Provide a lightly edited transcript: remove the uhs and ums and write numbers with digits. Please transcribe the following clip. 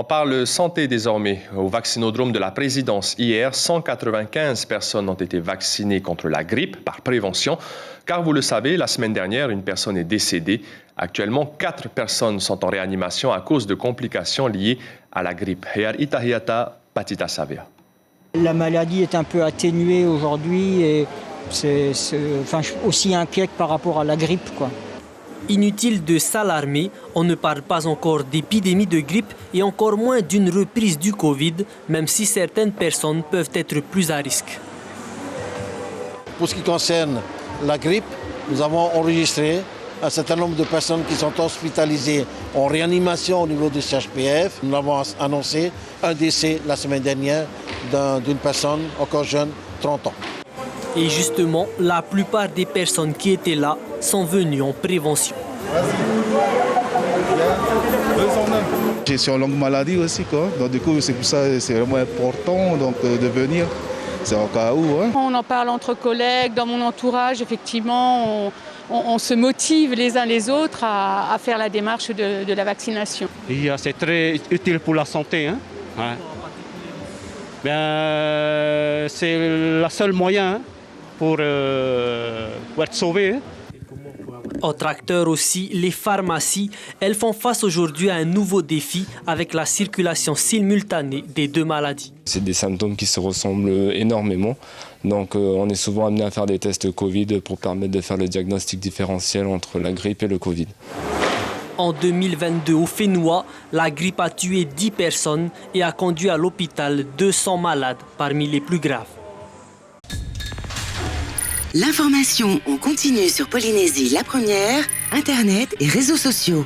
On parle santé désormais. Au vaccinodrome de la Présidence hier, 195 personnes ont été vaccinées contre la grippe par prévention. Car vous le savez, la semaine dernière, une personne est décédée. Actuellement, 4 personnes sont en réanimation à cause de complications liées à la grippe. La maladie est un peu atténuée aujourd'hui et c'est aussi inquiète par rapport à la grippe, quoi. Inutile de s'alarmer, on ne parle pas encore d'épidémie de grippe et encore moins d'une reprise du Covid, même si certaines personnes peuvent être plus à risque. Pour ce qui concerne la grippe, nous avons enregistré un certain nombre de personnes qui sont hospitalisées en réanimation au niveau du CHPF. Nous avons annoncé un décès la semaine dernière d'une personne encore jeune, 30 ans. Et justement, la plupart des personnes qui étaient là sont venues en prévention. Je suis en longue maladie aussi, quoi. Donc du coup, c'est pour ça que c'est vraiment important de venir. C'est au cas où. Hein. On en parle entre collègues, dans mon entourage, effectivement, on se motive les uns les autres à faire la démarche de la vaccination. C'est très utile pour la santé. Hein. Ouais. C'est le seul moyen pour être sauvé. Autre acteur aussi, les pharmacies. Elles font face aujourd'hui à un nouveau défi avec la circulation simultanée des deux maladies. C'est des symptômes qui se ressemblent énormément. Donc on est souvent amené à faire des tests Covid pour permettre de faire le diagnostic différentiel entre la grippe et le Covid. En 2022, au Fénois, la grippe a tué 10 personnes et a conduit à l'hôpital 200 malades, parmi les plus graves. L'information en continu sur Polynésie la première, Internet et réseaux sociaux.